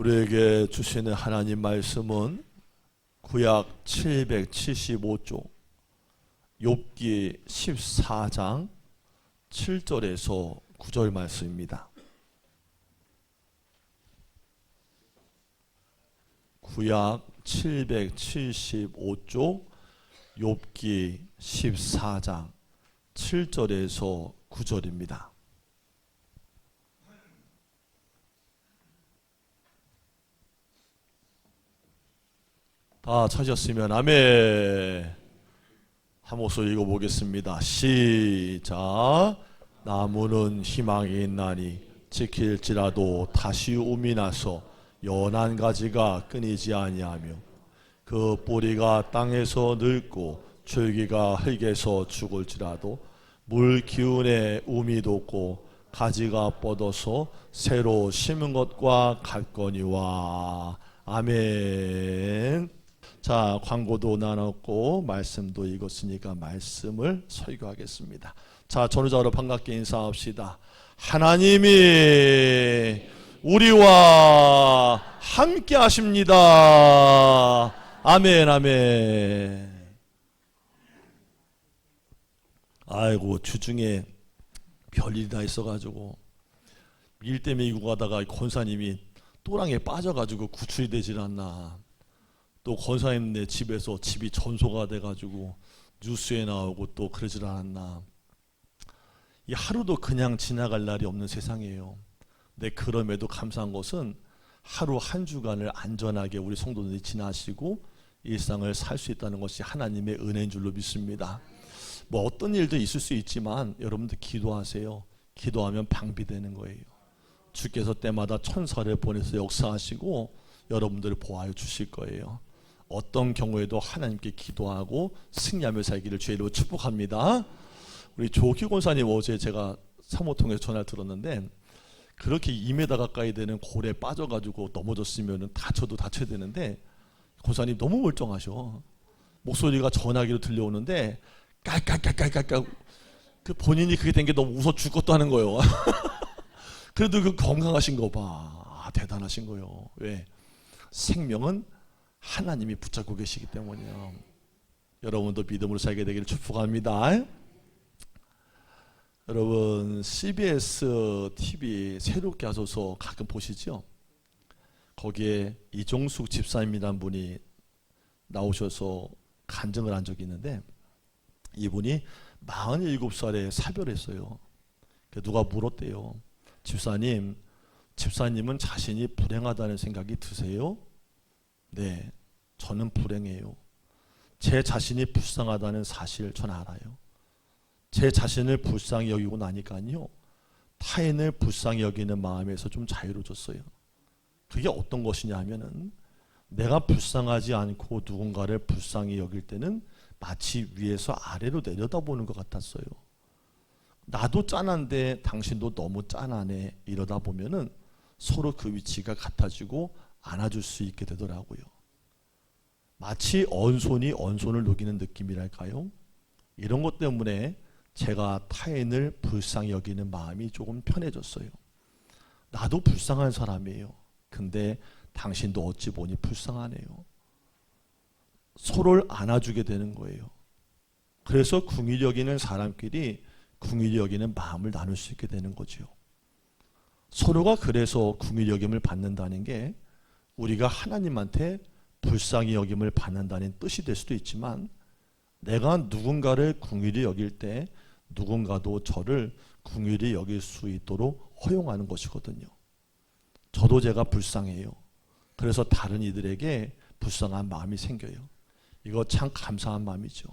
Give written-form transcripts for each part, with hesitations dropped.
우리에게 주시는 하나님 말씀은 구약 775쪽 욥기 14장 7절에서 9절 말씀입니다. 구약 775쪽 욥기 14장 7절에서 9절입니다. 다 찾으셨으면 아멘. 한 목소리 읽어보겠습니다. 시작. 나무는 희망이 있나니 지킬지라도 다시 움이 나서 연한 가지가 끊이지 아니하며 그 뿌리가 땅에서 늙고 줄기가 흙에서 죽을지라도 물 기운에 움이 돋고 가지가 뻗어서 새로 심은 것과 같거니와. 아멘. 자, 광고도 나눴고 말씀도 읽었으니까 말씀을 설교하겠습니다. 자, 전우자로 반갑게 인사합시다. 하나님이 우리와 함께 하십니다. 아멘, 아멘. 아이고, 주중에 별일이 다 있어가지고 일 때문에 이고 가다가 권사님이 또랑에 빠져가지고 구출이 되질 않나. 또 권사님네 집에서 집이 전소가 돼가지고 뉴스에 나오고 또 그러질 않았나. 이 하루도 그냥 지나갈 날이 없는 세상이에요. 근데 그럼에도 감사한 것은 하루 한 주간을 안전하게 우리 성도들이 지나시고 일상을 살 수 있다는 것이 하나님의 은혜인 줄로 믿습니다. 뭐 어떤 일도 있을 수 있지만 여러분들 기도하세요. 기도하면 방비되는 거예요. 주께서 때마다 천사를 보내서 역사하시고 여러분들을 보호하여 주실 거예요. 어떤 경우에도 하나님께 기도하고 승리하며 살기를 주의 이름으로 축복합니다. 우리 조기 권사님 어제 제가 사모통에서 전화를 들었는데 그렇게 2m 가까이 되는 골에 빠져가지고 넘어졌으면 다쳐도 다쳐야 되는데 권사님 너무 멀쩡하셔. 목소리가 전화기로 들려오는데 깔깔깔깔깔깔 그 본인이 그게 된 게 너무 웃어 죽을 것도 하는 거예요. 그래도 그 건강하신 거 봐. 아, 대단하신 거예요. 왜? 생명은 하나님이 붙잡고 계시기 때문이에요. 여러분도 믿음으로 살게 되기를 축복합니다. 여러분 CBS TV 새롭게 하소서 가끔 보시죠? 거기에 이종숙 집사님이라는 분이 나오셔서 간증을 한 적이 있는데 이분이 47살에 사별했어요. 누가 물었대요. 집사님은 자신이 불행하다는 생각이 드세요? 네, 저는 불행해요. 제 자신이 불쌍하다는 사실 전 알아요. 제 자신을 불쌍히 여기고 나니까요 타인을 불쌍히 여기는 마음에서 좀 자유로워졌어요. 그게 어떤 것이냐 하면은 내가 불쌍하지 않고 누군가를 불쌍히 여길 때는 마치 위에서 아래로 내려다보는 것 같았어요. 나도 짠한데 당신도 너무 짠하네 이러다 보면은 서로 그 위치가 같아지고 안아줄 수 있게 되더라고요. 마치 언손이 언손을 녹이는 느낌이랄까요? 이런 것 때문에 제가 타인을 불쌍히 여기는 마음이 조금 편해졌어요. 나도 불쌍한 사람이에요. 근데 당신도 어찌 보니 불쌍하네요. 서로를 안아주게 되는 거예요. 그래서 긍휼히 여기는 사람끼리 긍휼히 여기는 마음을 나눌 수 있게 되는 거죠. 서로가 그래서 긍휼히 여김을 받는다는 게 우리가 하나님한테 불쌍히 여김을 받는다는 뜻이 될 수도 있지만 내가 누군가를 긍휼히 여길 때 누군가도 저를 긍휼히 여길 수 있도록 허용하는 것이거든요. 저도 제가 불쌍해요. 그래서 다른 이들에게 불쌍한 마음이 생겨요. 이거 참 감사한 마음이죠.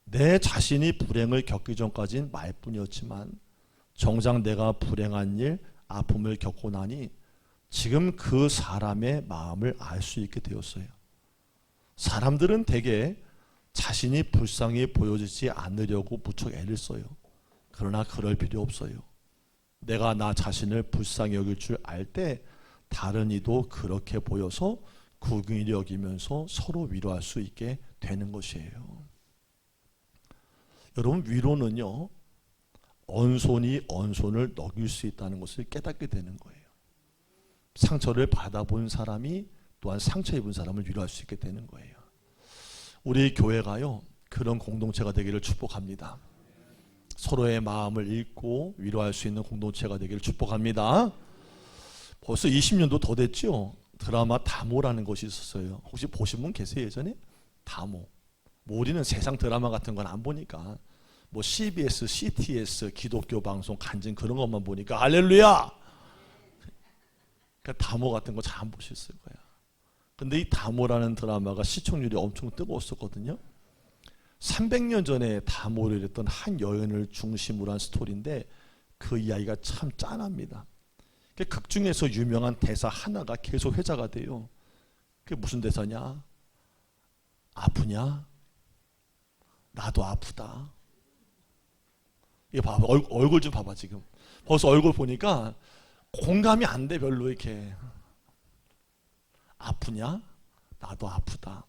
내 자신이 불행을 겪기 전까지는 말뿐이었지만 정작 내가 불행한 일, 아픔을 겪고 나니 지금 그 사람의 마음을 알 수 있게 되었어요. 사람들은 대개 자신이 불쌍히 보여지지 않으려고 무척 애를 써요. 그러나 그럴 필요 없어요. 내가 나 자신을 불쌍히 여길 줄 알 때 다른 이도 그렇게 보여서 긍휼히 여기면서 서로 위로할 수 있게 되는 것이에요. 여러분 위로는요 언손이 언손을 녹일 수 있다는 것을 깨닫게 되는 거예요. 상처를 받아본 사람이 또한 상처 입은 사람을 위로할 수 있게 되는 거예요. 우리 교회가요, 그런 공동체가 되기를 축복합니다. 서로의 마음을 읽고 위로할 수 있는 공동체가 되기를 축복합니다. 벌써 20년도 더 됐죠. 드라마 다모라는 것이 있었어요. 혹시 보신 분 계세요? 예전에? 다모. 뭐 우리는 세상 드라마 같은 건 안 보니까 뭐 CBS, CTS, 기독교 방송, 간증 그런 것만 보니까 할렐루야! 그러니까 다모 같은 거 잘 안 보셨을 거야. 근데 이 다모라는 드라마가 시청률이 엄청 뜨거웠었거든요. 300년 전에 다모를 했던 한 여인을 중심으로 한 스토리인데 그 이야기가 참 짠합니다. 극 중에서 유명한 대사 하나가 계속 회자가 돼요. 그게 무슨 대사냐? 아프냐? 나도 아프다. 이거 봐봐. 얼굴 좀 봐봐 지금. 벌써 얼굴 보니까 공감이 안 돼 별로 이렇게. 아프냐? 나도 아프다.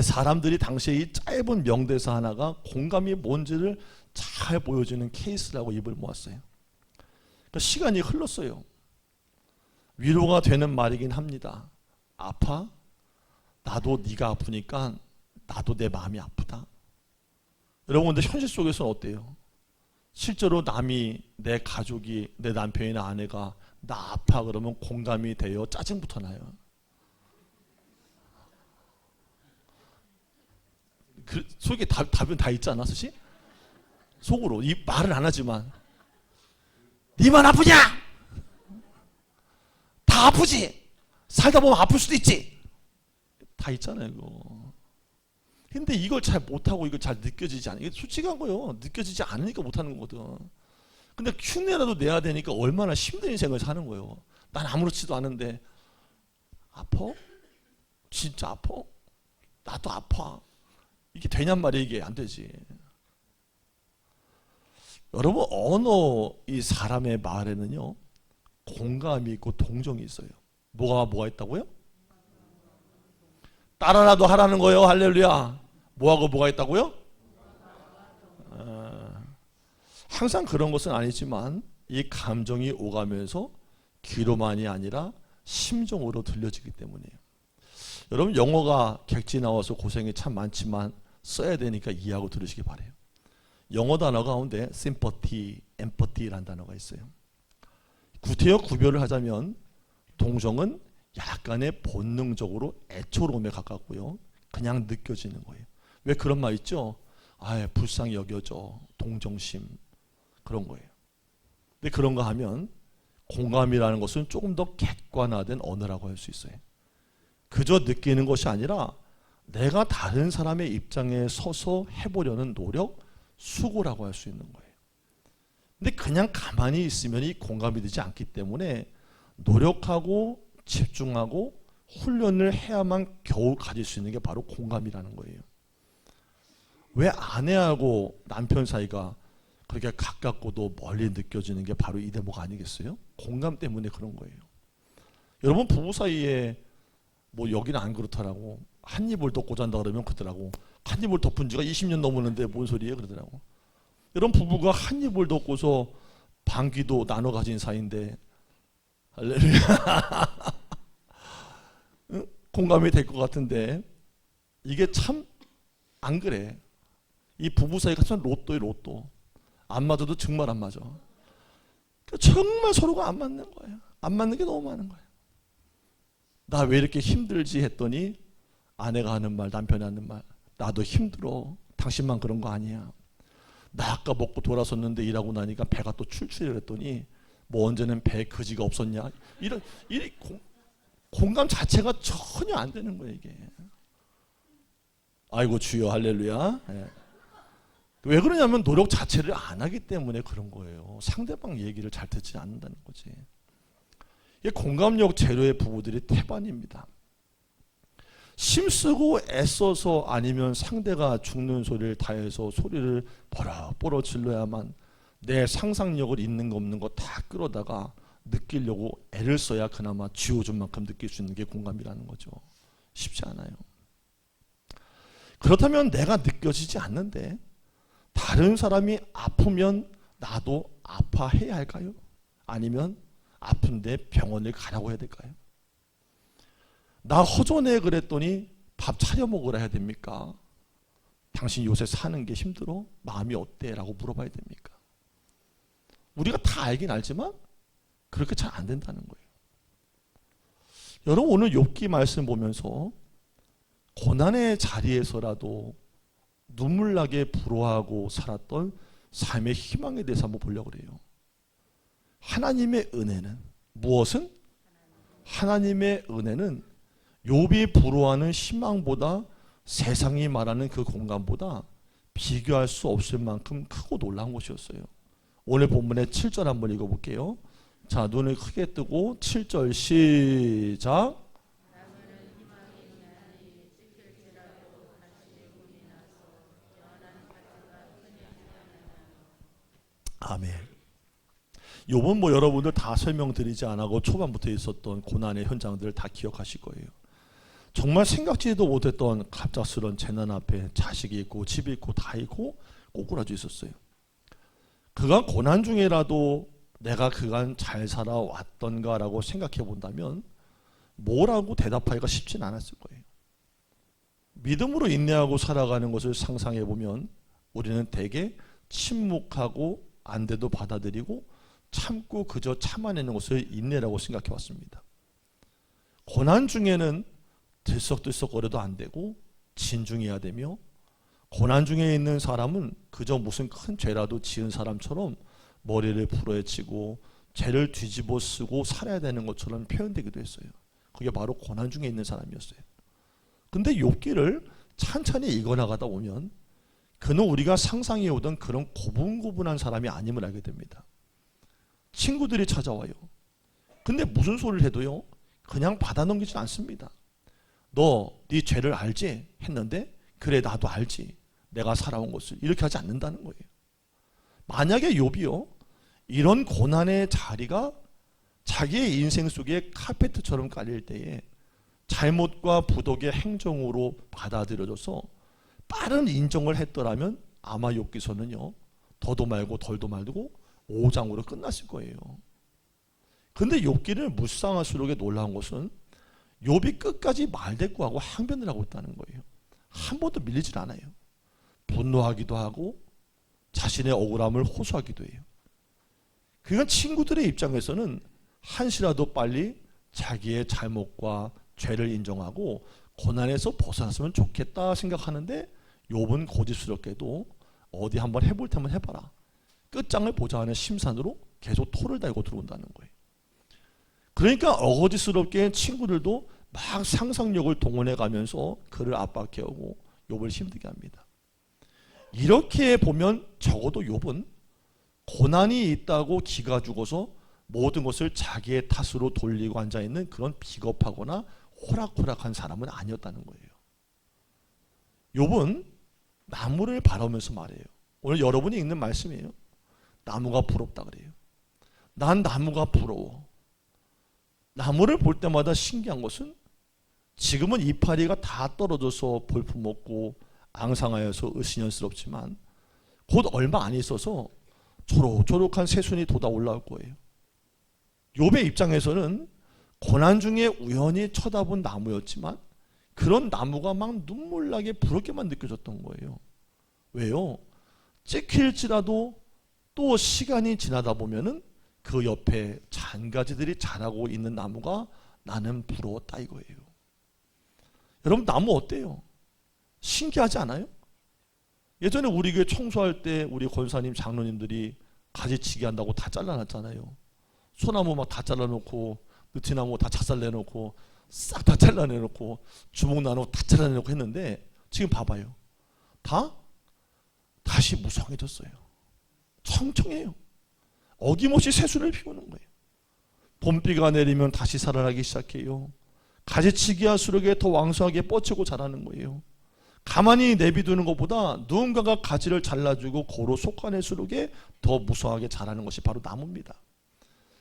사람들이 당시에 이 짧은 명대사 하나가 공감이 뭔지를 잘 보여주는 케이스라고 입을 모았어요. 그러니까 시간이 흘렀어요. 위로가 되는 말이긴 합니다. 아파? 나도 네가 아프니까 나도 내 마음이 아프다. 여러분 근데 현실 속에서는 어때요? 실제로 남이 내 가족이 내 남편이나 아내가 나 아파 그러면 공감이 돼요? 짜증부터 나요? 속에 답은 다 있지 않아 사실? 속으로 이 말은 안 하지만 니만 아프냐? 다 아프지? 살다 보면 아플 수도 있지? 다 있잖아요 이거. 근데 이걸 잘 못하고 이걸 잘 느껴지지 않아. 이게 솔직한 거예요. 느껴지지 않으니까 못하는 거거든. 근데 흉내라도 내야 되니까 얼마나 힘든 인생을 사는 거예요. 난 아무렇지도 않은데 아파? 진짜 아파? 나도 아파. 이게 되냔 말이야. 이게 안 되지. 여러분 언어 이 사람의 말에는요 공감이 있고 동정이 있어요. 뭐가 있다고요? 따라라도 하라는 거예요. 할렐루야. 뭐하고 뭐가 있다고요? 항상 그런 것은 아니지만 이 감정이 오가면서 귀로만이 아니라 심정으로 들려지기 때문이에요. 여러분 영어가 객지 나와서 고생이 참 많지만 써야 되니까 이해하고 들으시기 바래요. 영어 단어 가운데 sympathy, empathy라는 단어가 있어요. 구태여 구별을 하자면 동정은 약간의 본능적으로 애처로움에 가깝고요. 그냥 느껴지는 거예요. 왜 그런 말 있죠? 불쌍히 여겨져. 동정심. 그런 거예요. 근데 그런 거 하면 공감이라는 것은 조금 더 객관화된 언어라고 할 수 있어요. 그저 느끼는 것이 아니라 내가 다른 사람의 입장에 서서 해보려는 노력, 수고라고 할 수 있는 거예요. 근데 그냥 가만히 있으면 이 공감이 되지 않기 때문에 노력하고 집중하고 훈련을 해야만 겨우 가질 수 있는 게 바로 공감이라는 거예요. 왜 아내하고 남편 사이가 그렇게 가깝고도 멀리 느껴지는 게 바로 이 대목 아니겠어요? 공감 때문에 그런 거예요. 여러분 부부 사이에 뭐 여기는 안 그렇더라고. 한 입을 덮고 잔다 그러면 그러더라고. 한 입을 덮은 지가 20년 넘었는데 뭔 소리예요? 그러더라고. 이런 부부가 한 입을 덮고서 반기도 나눠 가진 사이인데 할렐루야. 공감이 될 것 같은데 이게 참 안 그래. 이 부부 사이가 참 로또예요. 로또. 안 맞아도 정말 안 맞아. 정말 서로가 안 맞는 거예요. 안 맞는 게 너무 많은 거예요. 나 왜 이렇게 힘들지 했더니 아내가 하는 말, 남편이 하는 말, 나도 힘들어. 당신만 그런 거 아니야. 나 아까 먹고 돌아섰는데 일하고 나니까 배가 또 출출해 그랬더니 뭐 언제는 배에 거지가 없었냐. 이런 공감 자체가 전혀 안 되는 거예요 이게. 아이고 주여 할렐루야. 네. 왜 그러냐면 노력 자체를 안 하기 때문에 그런 거예요. 상대방 얘기를 잘 듣지 않는다는 거지. 이게 공감력 제로의 부부들이 태반입니다. 힘쓰고 애써서 아니면 상대가 죽는 소리를 다해서 소리를 버럭버럭 질러야만 내 상상력을 있는 거 없는 거 다 끌어다가 느끼려고 애를 써야 그나마 쥐어준 만큼 느낄 수 있는 게 공감이라는 거죠. 쉽지 않아요. 그렇다면 내가 느껴지지 않는데 다른 사람이 아프면 나도 아파해야 할까요? 아니면 아픈데 병원을 가라고 해야 될까요? 나 허전해 그랬더니 밥 차려 먹으라 해야 됩니까? 당신 요새 사는 게 힘들어? 마음이 어때? 라고 물어봐야 됩니까? 우리가 다 알긴 알지만 그렇게 잘 안 된다는 거예요. 여러분, 오늘 욥기 말씀 보면서 고난의 자리에서라도 눈물나게 부러워하고 살았던 삶의 희망에 대해서 한번 보려고 그래요. 하나님의 은혜는 무엇은? 하나님의 은혜는 욥이 부러워하는 희망보다, 세상이 말하는 그 공간보다 비교할 수 없을 만큼 크고 놀라운 것이었어요. 오늘 본문의 7절 한번 읽어볼게요. 자, 눈을 크게 뜨고 7절 시작. 아멘. 욥은 뭐 여러분들 다 설명드리지 않고 초반부터 있었던 고난의 현장들을 다 기억하실 거예요. 정말 생각지도 못했던 갑작스러운 재난 앞에 자식이 있고 집이 있고 다 있고 꼬꾸라져 있었어요. 그간 고난 중에라도 내가 그간 잘 살아왔던가라고 생각해 본다면 뭐라고 대답하기가 쉽진 않았을 거예요. 믿음으로 인내하고 살아가는 것을 상상해 보면 우리는 대개 침묵하고 안 돼도 받아들이고 참고 그저 참아내는 것을 인내라고 생각해 왔습니다. 고난 중에는 들썩들썩거려도 안 되고 진중해야 되며, 고난 중에 있는 사람은 그저 무슨 큰 죄라도 지은 사람처럼 머리를 부러뜨리고 죄를 뒤집어 쓰고 살아야 되는 것처럼 표현되기도 했어요. 그게 바로 고난 중에 있는 사람이었어요. 근데 욥기를 찬찬히 읽어나가다 보면 그는 우리가 상상해 오던 그런 고분고분한 사람이 아님을 알게 됩니다. 친구들이 찾아와요. 근데 무슨 소리를 해도요, 그냥 받아 넘기진 않습니다. 너 네 죄를 알지? 했는데 그래 나도 알지. 내가 살아온 것을. 이렇게 하지 않는다는 거예요. 만약에 욥이요, 이런 고난의 자리가 자기의 인생 속에 카페트처럼 깔릴 때에 잘못과 부덕의 행정으로 받아들여져서 빠른 인정을 했더라면 아마 욥기서는요, 더도 말고 덜도 말고 5장으로 끝났을 거예요. 근데 욥기를 묵상할수록 놀라운 것은 욥이 끝까지 말대꾸하고 항변을 하고 있다는 거예요. 한 번도 밀리질 않아요. 분노하기도 하고 자신의 억울함을 호소하기도 해요. 그러니까 친구들의 입장에서는 한시라도 빨리 자기의 잘못과 죄를 인정하고 고난에서 벗어났으면 좋겠다 생각하는데, 욥은 고집스럽게도 어디 한번 해볼 테면 해봐라, 끝장을 보자 하는 심산으로 계속 토를 달고 들어온다는 거예요. 그러니까 어거지스럽게 친구들도 막 상상력을 동원해 가면서 그를 압박해오고 욥을 힘들게 합니다. 이렇게 보면 적어도 욥은 고난이 있다고 기가 죽어서 모든 것을 자기의 탓으로 돌리고 앉아있는 그런 비겁하거나 호락호락한 사람은 아니었다는 거예요. 욥은 나무를 바라보면서 말해요. 오늘 여러분이 읽는 말씀이에요. 나무가 부럽다 그래요. 난 나무가 부러워. 나무를 볼 때마다 신기한 것은 지금은 이파리가 다 떨어져서 볼품없고 앙상하여서 으스년스럽지만 곧 얼마 안 있어서 초록초록한 새순이 돋아 올라올 거예요. 욥의 입장에서는 고난 중에 우연히 쳐다본 나무였지만 그런 나무가 막 눈물나게 부럽게만 느껴졌던 거예요. 왜요? 찍힐지라도 또 시간이 지나다 보면은 그 옆에 잔가지들이 자라고 있는 나무가 나는 부러웠다 이거예요. 여러분, 나무 어때요? 신기하지 않아요? 예전에 우리 교회 청소할 때 우리 권사님 장로님들이 가지치기 한다고 다 잘라놨잖아요. 소나무 막 다 잘라놓고 느티나무 다 자살내놓고 싹 다 잘라내놓고 주목나무 다 잘라내놓고 했는데 지금 봐봐요. 다시 무성해졌어요. 청청해요. 어김없이 새순을 피우는 거예요. 봄비가 내리면 다시 살아나기 시작해요. 가지치기 할수록 더 왕성하게 뻗치고 자라는 거예요. 가만히 내비두는 것보다 누군가가 가지를 잘라주고 고로 솎아낼수록 더 무성하게 자라는 것이 바로 나무입니다.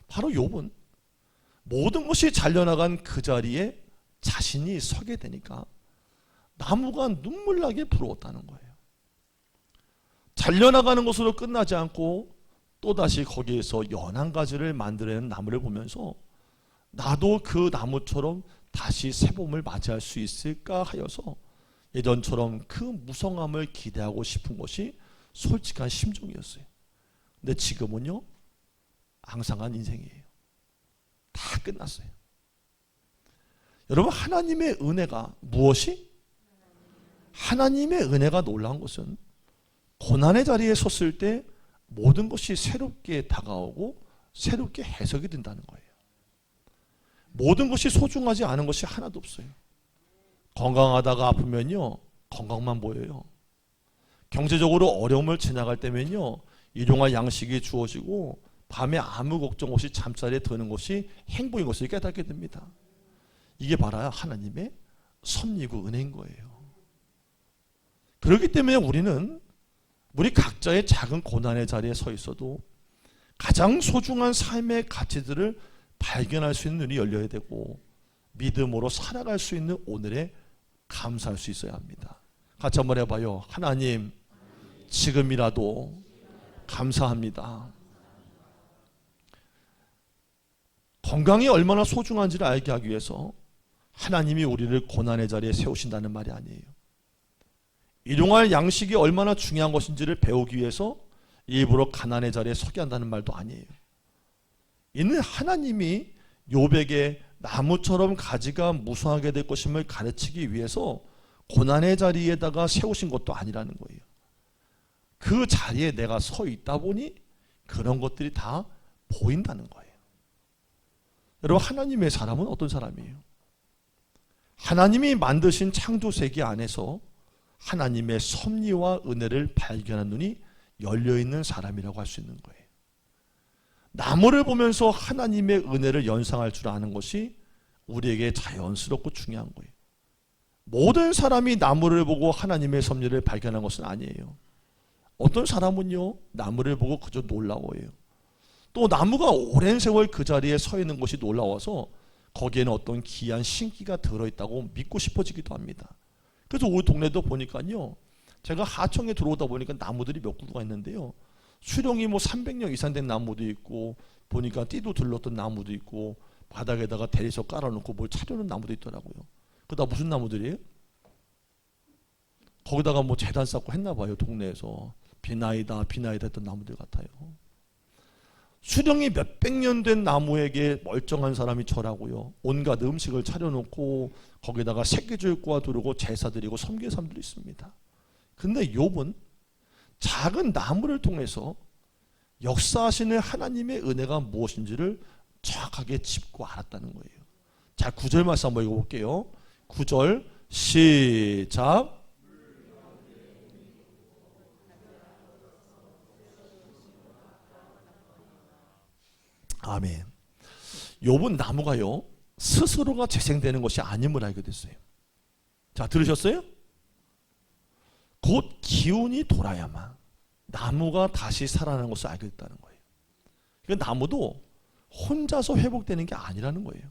바로 욥은 모든 것이 잘려나간 그 자리에 자신이 서게 되니까 나무가 눈물나게 부러웠다는 거예요. 잘려나가는 것으로 끝나지 않고 또다시 거기에서 연한 가지를 만들어내는 나무를 보면서 나도 그 나무처럼 다시 새봄을 맞이할 수 있을까 하여서 예전처럼 그 무성함을 기대하고 싶은 것이 솔직한 심정이었어요. 근데 지금은요, 앙상한 인생이에요. 다 끝났어요. 여러분, 하나님의 은혜가 무엇이? 하나님의 은혜가 놀라운 것은 고난의 자리에 섰을 때 모든 것이 새롭게 다가오고 새롭게 해석이 된다는 거예요. 모든 것이 소중하지 않은 것이 하나도 없어요. 건강하다가 아프면요, 건강만 보여요. 경제적으로 어려움을 지나갈 때면요, 일용할 양식이 주어지고 밤에 아무 걱정 없이 잠자리에 드는 것이 행복인 것을 깨닫게 됩니다. 이게 바로 하나님의 섭리고 은혜인 거예요. 그렇기 때문에 우리 각자의 작은 고난의 자리에 서 있어도 가장 소중한 삶의 가치들을 발견할 수 있는 눈이 열려야 되고 믿음으로 살아갈 수 있는 오늘에 감사할 수 있어야 합니다. 같이 한번 해봐요. 하나님, 지금이라도 감사합니다. 건강이 얼마나 소중한지를 알게 하기 위해서 하나님이 우리를 고난의 자리에 세우신다는 말이 아니에요. 일용할 양식이 얼마나 중요한 것인지를 배우기 위해서 일부러 가난의 자리에 서게 한다는 말도 아니에요. 이는 하나님이 욥에게 나무처럼 가지가 무성하게 될 것임을 가르치기 위해서 고난의 자리에다가 세우신 것도 아니라는 거예요. 그 자리에 내가 서 있다 보니 그런 것들이 다 보인다는 거예요. 여러분, 하나님의 사람은 어떤 사람이에요? 하나님이 만드신 창조 세계 안에서 하나님의 섭리와 은혜를 발견한 눈이 열려있는 사람이라고 할 수 있는 거예요. 나무를 보면서 하나님의 은혜를 연상할 줄 아는 것이 우리에게 자연스럽고 중요한 거예요. 모든 사람이 나무를 보고 하나님의 섭리를 발견한 것은 아니에요. 어떤 사람은요, 나무를 보고 그저 놀라워해요. 또 나무가 오랜 세월 그 자리에 서 있는 것이 놀라워서 거기에는 어떤 귀한 신기가 들어있다고 믿고 싶어지기도 합니다. 그래서 우리 동네도 보니까요, 제가 하청에 들어오다 보니까 나무들이 몇 그루가 있는데요, 수령이 300년 이상 된 나무도 있고 보니까 띠도 둘렀던 나무도 있고 바닥에다가 대리석 깔아놓고 뭘 차려놓은 나무도 있더라고요. 그다 무슨 나무들이에요? 거기다가 재단 쌓고 했나 봐요. 동네에서 비나이다 했던 나무들 같아요. 수령이 몇백 년 된 나무에게 멀쩡한 사람이 절하고요, 온갖 음식을 차려놓고 거기다가 새끼줄과 두르고 제사 드리고 섬기는 사람들이 있습니다. 근데 욥은 작은 나무를 통해서 역사하시는 하나님의 은혜가 무엇인지를 정확하게 짚고 알았다는 거예요. 자, 9절 말씀 한번 읽어볼게요. 9절 시작. 아멘. 욥은 나무가요, 스스로가 재생되는 것이 아님을 알게 됐어요. 자, 들으셨어요? 곧 기운이 돌아야만 나무가 다시 살아나는 것을 알게 됐다는 거예요. 그러니까 나무도 혼자서 회복되는 게 아니라는 거예요.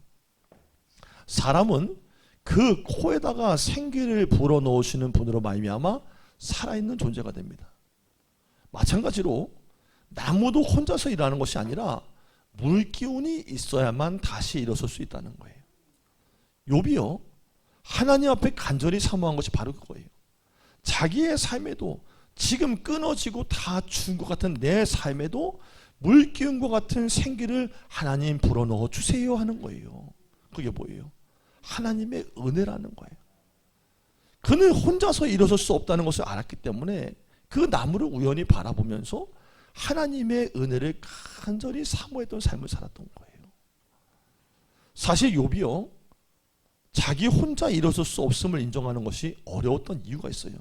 사람은 그 코에다가 생기를 불어넣으시는 분으로 말미암아 살아있는 존재가 됩니다. 마찬가지로 나무도 혼자서 일하는 것이 아니라 물기운이 있어야만 다시 일어설 수 있다는 거예요. 욥이요, 하나님 앞에 간절히 사모한 것이 바로 그거예요. 자기의 삶에도 지금 끊어지고 다 죽은 것 같은 내 삶에도 물기운과 같은 생기를 하나님 불어넣어 주세요 하는 거예요. 그게 뭐예요? 하나님의 은혜라는 거예요. 그는 혼자서 일어설 수 없다는 것을 알았기 때문에 그 나무를 우연히 바라보면서 하나님의 은혜를 간절히 사모했던 삶을 살았던 거예요. 사실 욥이요, 자기 혼자 일어설 수 없음을 인정하는 것이 어려웠던 이유가 있어요.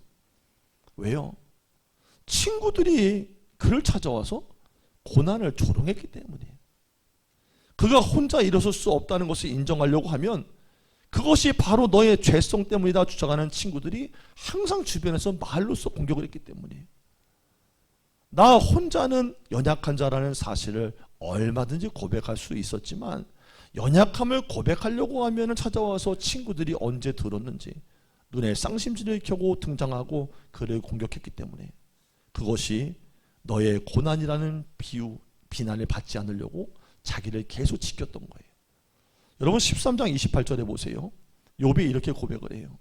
왜요? 친구들이 그를 찾아와서 고난을 조롱했기 때문이에요. 그가 혼자 일어설 수 없다는 것을 인정하려고 하면 그것이 바로 너의 죄성 때문이다 주장하는 친구들이 항상 주변에서 말로써 공격을 했기 때문이에요. 나 혼자는 연약한 자라는 사실을 얼마든지 고백할 수 있었지만 연약함을 고백하려고 하면 찾아와서 친구들이 언제 들었는지 눈에 쌍심지를 켜고 등장하고 그를 공격했기 때문에 그것이 너의 고난이라는 비난을 받지 않으려고 자기를 계속 지켰던 거예요. 여러분 13장 28절에 보세요. 욥이 이렇게 고백을 해요.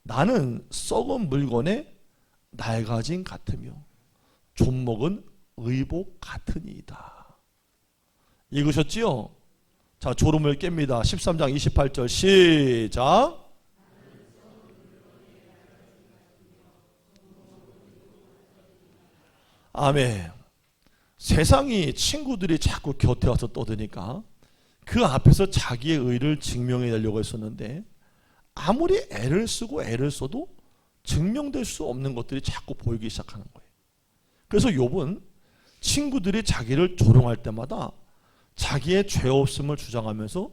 나는 썩은 물건에 낡아진 같으며 좀먹은 의복 같으니이다. 읽으셨지요? 자, 졸음을 깹니다. 13장 28절 시작. 아멘. 세상이 친구들이 자꾸 곁에 와서 떠드니까 그 앞에서 자기의 의를 증명해내려고 했었는데 아무리 애를 쓰고 애를 써도 증명될 수 없는 것들이 자꾸 보이기 시작하는 거예요. 그래서 욥은 친구들이 자기를 조롱할 때마다 자기의 죄 없음을 주장하면서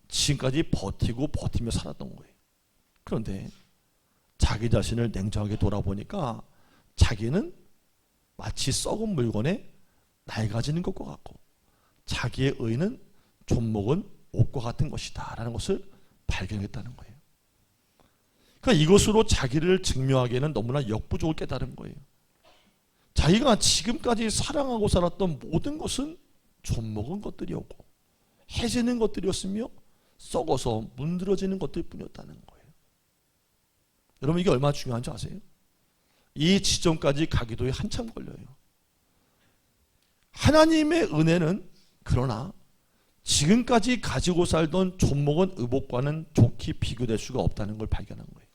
지금까지 버티며 살았던 거예요. 그런데 자기 자신을 냉정하게 돌아보니까 자기는 마치 썩은 물건에 낡아지는 것과 같고 자기의 의는 좀먹은 옷과 같은 것이다 라는 것을 발견했다는 거예요. 그러니까 이것으로 자기를 증명하기에는 너무나 역부족을 깨달은 거예요. 자기가 지금까지 사랑하고 살았던 모든 것은 좀먹은 것들이었고 해지는 것들이었으며 썩어서 문드러지는 것들 뿐이었다는 거예요. 여러분 이게 얼마나 중요한지 아세요? 이 지점까지 가기도 한참 걸려요. 하나님의 은혜는 그러나 지금까지 가지고 살던 좀먹은 의복과는 좋게 비교될 수가 없다는 걸 발견한 거예요.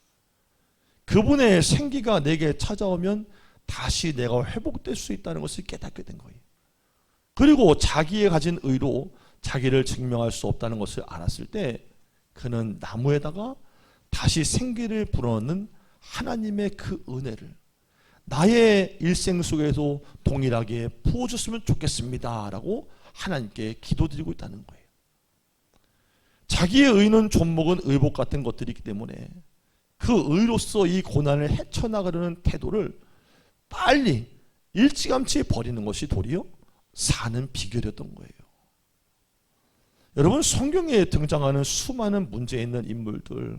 그분의 생기가 내게 찾아오면 다시 내가 회복될 수 있다는 것을 깨닫게 된 거예요. 그리고 자기의 가진 의로 자기를 증명할 수 없다는 것을 알았을 때 그는 나무에다가 다시 생기를 불어넣는 하나님의 그 은혜를 나의 일생 속에서 동일하게 부어줬으면 좋겠습니다 라고 하나님께 기도드리고 있다는 거예요. 자기의 의는 좀먹은 의복 같은 것들이기 때문에 그 의로서 이 고난을 헤쳐나가려는 태도를 빨리 일찌감치 버리는 것이 도리어 사는 비결이었던 거예요. 여러분 성경에 등장하는 수많은 문제 있는 인물들,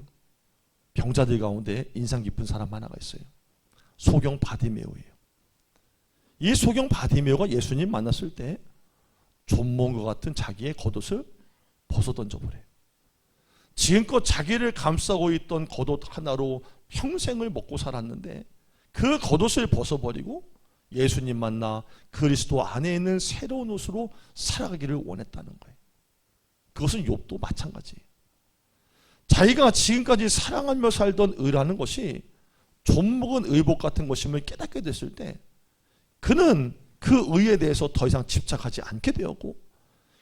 병자들 가운데 인상 깊은 사람 하나가 있어요. 소경 바디메오예요. 이 소경 바디메오가 예수님 만났을 때 좀먹은 것 같은 자기의 겉옷을 벗어던져버려요. 지금껏 자기를 감싸고 있던 겉옷 하나로 평생을 먹고 살았는데 그 겉옷을 벗어버리고 예수님 만나 그리스도 안에 있는 새로운 옷으로 살아가기를 원했다는 거예요. 그것은 욥도 마찬가지예요. 자기가 지금까지 사랑하며 살던 의라는 것이 좀먹은 의복 같은 것임을 깨닫게 됐을 때 그는 그 의에 대해서 더 이상 집착하지 않게 되었고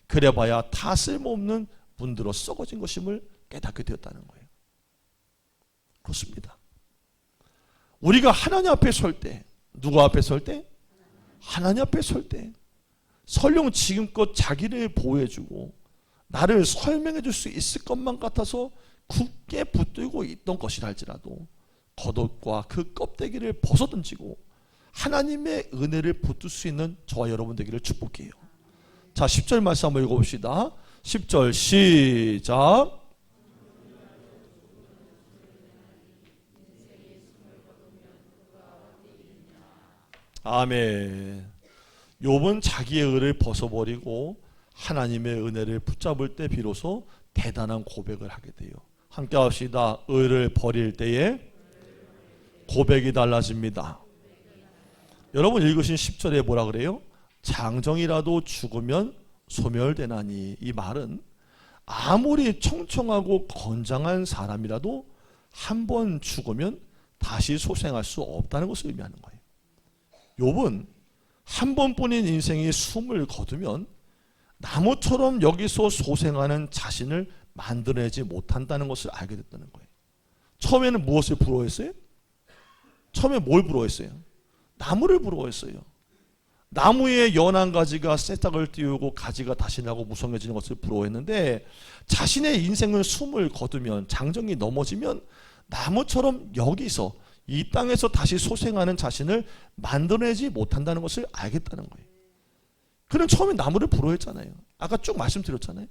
그래봐야 다 쓸모없는 문드러 썩어진 것임을 깨닫게 되었다는 거예요. 그렇습니다. 우리가 하나님 앞에 설 때, 누구 앞에 설 때? 하나님 앞에 설 때 설령 지금껏 자기를 보호해주고 나를 설명해 줄 수 있을 것만 같아서 굳게 붙들고 있던 것이라 할지라도 겉옷과 그 껍데기를 벗어던지고 하나님의 은혜를 붙들 수 있는 저와 여러분 되기를 축복해요. 자, 10절 말씀 한번 읽어봅시다. 10절 시작. 아멘. 욥은 자기의 의를 벗어버리고 하나님의 은혜를 붙잡을 때 비로소 대단한 고백을 하게 돼요. 함께 합시다. 의를 버릴 때에 고백이 달라집니다. 여러분 읽으신 10절에 뭐라 그래요? 장정이라도 죽으면 소멸되나니. 이 말은 아무리 청청하고 건장한 사람이라도 한 번 죽으면 다시 소생할 수 없다는 것을 의미하는 거예요. 욥은 한 번뿐인 인생이 숨을 거두면 나무처럼 여기서 소생하는 자신을 만들어내지 못한다는 것을 알게 됐다는 거예요. 처음에는 무엇을 부러워했어요? 처음에 뭘 부러워했어요? 나무를 부러워했어요. 나무의 연한 가지가 새싹을 띄우고 가지가 다시 나고 무성해지는 것을 부러워했는데 자신의 인생은 숨을 거두면 장정이 넘어지면 나무처럼 여기서 이 땅에서 다시 소생하는 자신을 만들어내지 못한다는 것을 알겠다는 거예요. 그는 처음에 나무를 부러워했잖아요. 아까 쭉 말씀드렸잖아요.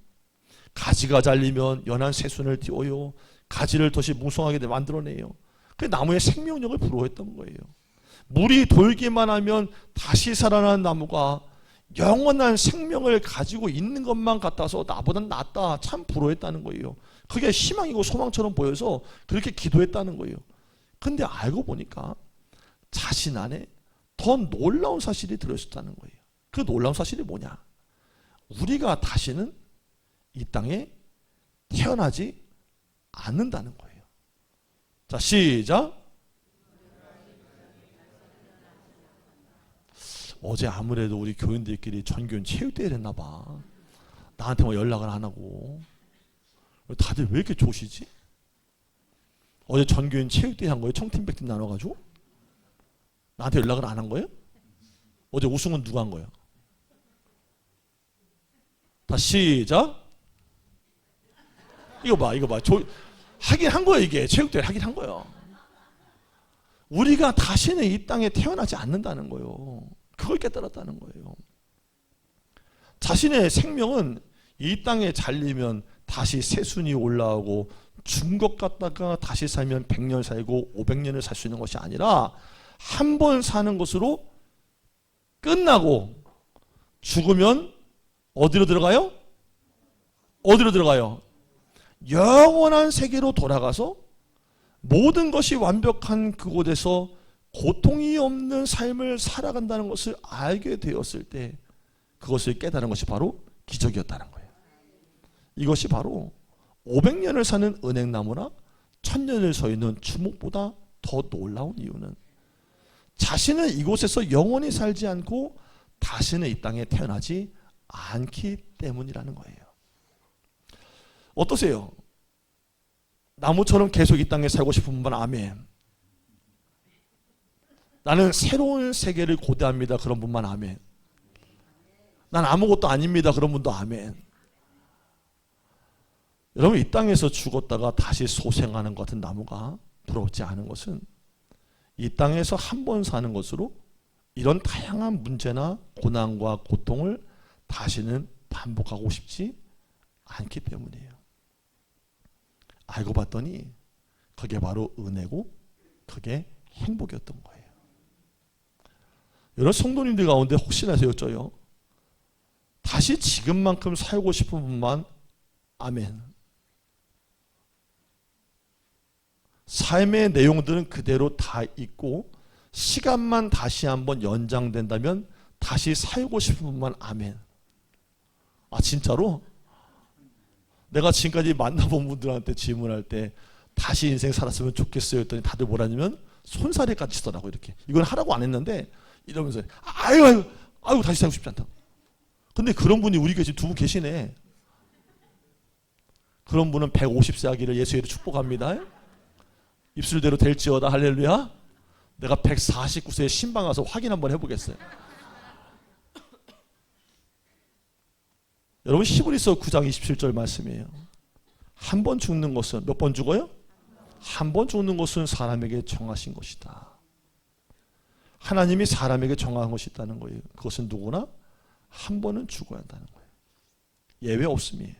가지가 잘리면 연한 새순을 띄워요. 가지를 다시 무성하게 만들어내요. 그 나무의 생명력을 부러워했던 거예요. 물이 돌기만 하면 다시 살아나는 나무가 영원한 생명을 가지고 있는 것만 같아서 나보단 낫다, 참 부러웠다는 거예요. 그게 희망이고 소망처럼 보여서 그렇게 기도했다는 거예요. 근데 알고 보니까 자신 안에 더 놀라운 사실이 들어있었다는 거예요. 그 놀라운 사실이 뭐냐? 우리가 다시는 이 땅에 태어나지 않는다는 거예요. 자, 시작. 어제 아무래도 우리 교인들끼리 전교인 체육대회를 했나 봐. 나한테 뭐 연락을 안 하고. 다들 왜 이렇게 조시지? 어제 전교인 체육대회 한 거예요? 청팀 백팀 나눠가지고? 나한테 연락을 안 한 거예요? 어제 우승은 누가 한 거예요? 다 시작. 이거 봐. 하긴 한 거예요. 이게 체육대회 하긴 한 거예요. 우리가 다시는 이 땅에 태어나지 않는다는 거예요. 그걸 깨달았다는 거예요. 자신의 생명은 이 땅에 잘리면 다시 새순이 올라오고 죽은 것 같다가 다시 살면 100년 살고 500년을 살 수 있는 것이 아니라 한 번 사는 것으로 끝나고 죽으면 어디로 들어가요? 어디로 들어가요? 영원한 세계로 돌아가서 모든 것이 완벽한 그곳에서 고통이 없는 삶을 살아간다는 것을 알게 되었을 때 그것을 깨달은 것이 바로 기적이었다는 거예요. 이것이 바로 500년을 사는 은행나무나 1000년을 서 있는 주목보다 더 놀라운 이유는 자신은 이곳에서 영원히 살지 않고 다시는 이 땅에 태어나지 않기 때문이라는 거예요. 어떠세요? 나무처럼 계속 이 땅에 살고 싶은 분만 아멘. 나는 새로운 세계를 고대합니다. 그런 분만 아멘. 난 아무것도 아닙니다. 그런 분도 아멘. 여러분, 이 땅에서 죽었다가 다시 소생하는 것 같은 나무가 부럽지 않은 것은 이 땅에서 한 번 사는 것으로 이런 다양한 문제나 고난과 고통을 다시는 반복하고 싶지 않기 때문이에요. 알고 봤더니 그게 바로 은혜고 그게 행복이었던 거예요. 여러분, 성도님들 가운데 혹시나 여쭤요. 다시 지금만큼 살고 싶은 분만 아멘. 삶의 내용들은 그대로 다 있고 시간만 다시 한번 연장된다면 다시 살고 싶은 분만 아멘. 아, 진짜로? 내가 지금까지 만나본 분들한테 질문할 때 다시 인생 살았으면 좋겠어요 했더니 다들 뭐라냐면 손사래까지 치더라고. 이렇게 이건 하라고 안 했는데 이러면서 아유 다시 살고 싶지 않다. 근데 그런 분이 우리 교회 지금 두 분 계시네. 그런 분은 150세 하기를 예수의 이름으로 축복합니다. 입술대로 될지어다. 할렐루야. 내가 149세에 신방 가서 확인 한번 해보겠어요. 여러분, 히브리서 9장 27절 말씀이에요. 한 번 죽는 것은 몇 번 죽어요? 한 번 죽는 것은 사람에게 정하신 것이다. 하나님이 사람에게 정한 것이 있다는 거예요. 그것은 누구나 한 번은 죽어야 한다는 거예요. 예외 없음이에요.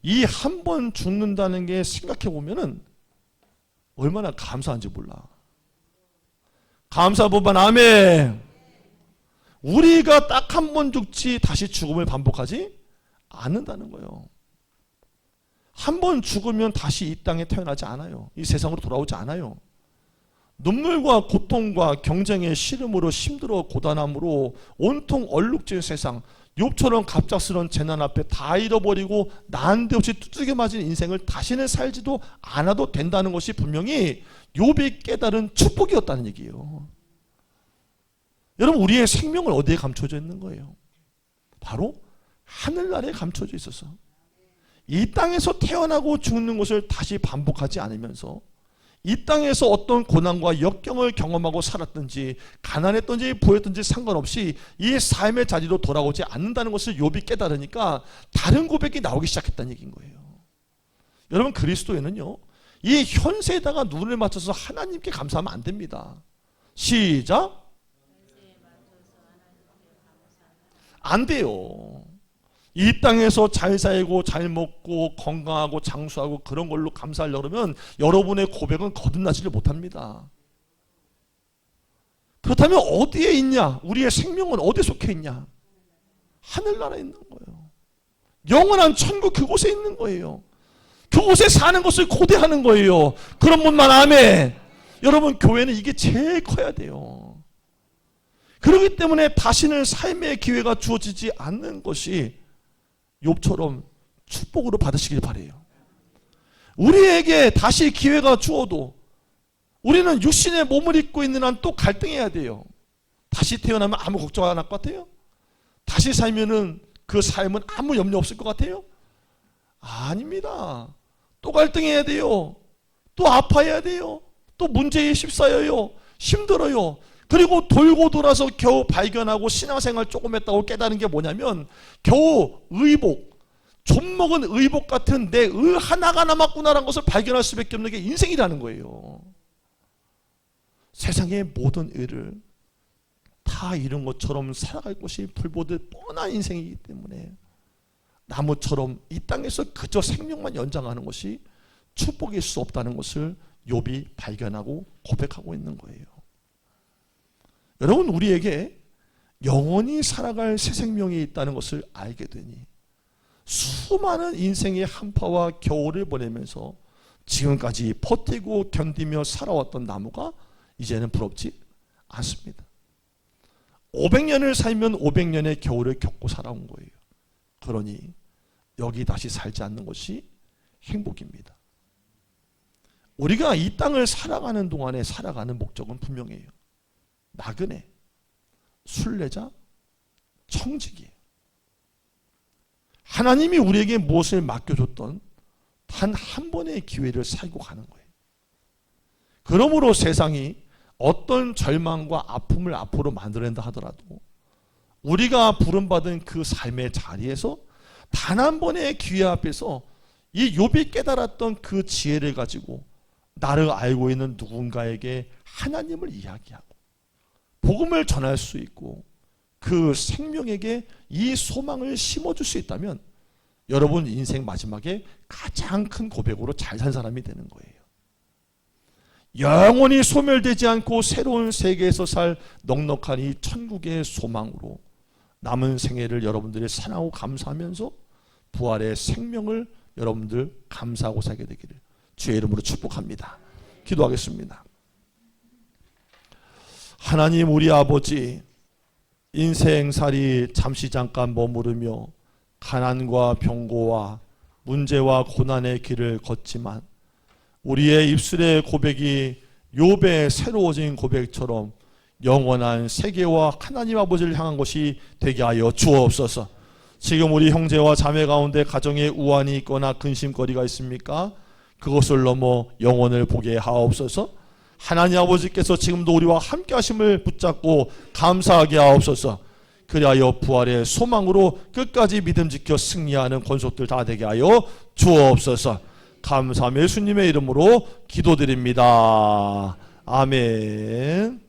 이 한 번 죽는다는 게 생각해 보면은 얼마나 감사한지 몰라. 감사 본반 아멘. 우리가 딱 한 번 죽지 다시 죽음을 반복하지 않는다는 거예요. 한 번 죽으면 다시 이 땅에 태어나지 않아요. 이 세상으로 돌아오지 않아요. 눈물과 고통과 경쟁의 시름으로 힘들어 고단함으로 온통 얼룩진 세상, 욥처럼 갑작스러운 재난 앞에 다 잃어버리고 난데없이 두들겨 맞은 인생을 다시는 살지도 않아도 된다는 것이 분명히 욥이 깨달은 축복이었다는 얘기예요. 여러분, 우리의 생명을 어디에 감춰져 있는 거예요? 바로 하늘나라에 감춰져 있어서 이 땅에서 태어나고 죽는 것을 다시 반복하지 않으면서 이 땅에서 어떤 고난과 역경을 경험하고 살았든지 가난했든지 부였든지 상관없이 이 삶의 자리로 돌아오지 않는다는 것을 욥이 깨달으니까 다른 고백이 나오기 시작했다는 얘기인 거예요. 여러분, 그리스도에는요, 이 현세에다가 눈을 맞춰서 하나님께 감사하면 안 됩니다. 시작. 안 돼요. 이 땅에서 잘 살고 잘 먹고 건강하고 장수하고 그런 걸로 감사하려고 그러면 여러분의 고백은 거듭나지를 못합니다. 그렇다면 어디에 있냐? 우리의 생명은 어디에 속해 있냐? 하늘나라에 있는 거예요. 영원한 천국 그곳에 있는 거예요. 그곳에 사는 것을 고대하는 거예요. 그런 분만 아멘. 여러분, 교회는 이게 제일 커야 돼요. 그렇기 때문에 다시는 삶의 기회가 주어지지 않는 것이 욥처럼 축복으로 받으시길 바라요. 우리에게 다시 기회가 주어도 우리는 육신의 몸을 입고 있는 한 또 갈등해야 돼요. 다시 태어나면 아무 걱정 안 할 것 같아요? 다시 살면은 그 삶은 아무 염려 없을 것 같아요? 아닙니다. 또 갈등해야 돼요. 또 아파야 돼요. 또 문제에 휩싸여요. 힘들어요. 그리고 돌고 돌아서 겨우 발견하고 신앙생활 조금 했다고 깨달은 게 뭐냐면 겨우 의복, 좀먹은 의복 같은 내 의 하나가 남았구나라는 것을 발견할 수밖에 없는 게 인생이라는 거예요. 세상의 모든 의를 다 잃은 것처럼 살아갈 것이 불보듯 뻔한 인생이기 때문에 나무처럼 이 땅에서 그저 생명만 연장하는 것이 축복일 수 없다는 것을 욥이 발견하고 고백하고 있는 거예요. 여러분, 우리에게 영원히 살아갈 새 생명이 있다는 것을 알게 되니 수많은 인생의 한파와 겨울을 보내면서 지금까지 버티고 견디며 살아왔던 나무가 이제는 부럽지 않습니다. 500년을 살면 500년의 겨울을 겪고 살아온 거예요. 그러니 여기 다시 살지 않는 것이 행복입니다. 우리가 이 땅을 살아가는 동안에 살아가는 목적은 분명해요. 나그네, 순례자, 청지기. 하나님이 우리에게 무엇을 맡겨줬던 단 한 번의 기회를 살고 가는 거예요. 그러므로 세상이 어떤 절망과 아픔을 앞으로 만들어낸다 하더라도 우리가 부름받은 그 삶의 자리에서 단 한 번의 기회 앞에서 이 욥이 깨달았던 그 지혜를 가지고 나를 알고 있는 누군가에게 하나님을 이야기하고 복음을 전할 수 있고 그 생명에게 이 소망을 심어줄 수 있다면 여러분 인생 마지막에 가장 큰 고백으로 잘 산 사람이 되는 거예요. 영원히 소멸되지 않고 새로운 세계에서 살 넉넉한 이 천국의 소망으로 남은 생애를 여러분들이 사랑하고 감사하면서 부활의 생명을 여러분들 감사하고 살게 되기를 주의 이름으로 축복합니다. 기도하겠습니다. 하나님, 우리 아버지, 인생살이 잠시 잠깐 머무르며 가난과 병고와 문제와 고난의 길을 걷지만 우리의 입술의 고백이 욥의 새로워진 고백처럼 영원한 세계와 하나님 아버지를 향한 것이 되게 하여 주옵소서. 지금 우리 형제와 자매 가운데 가정에 우환이 있거나 근심거리가 있습니까? 그것을 넘어 영혼을 보게 하옵소서. 하나님 아버지께서 지금도 우리와 함께 하심을 붙잡고 감사하게 하옵소서. 그리하여 부활의 소망으로 끝까지 믿음 지켜 승리하는 권속들 다 되게 하여 주옵소서. 감사하며 예수님의 이름으로 기도드립니다. 아멘.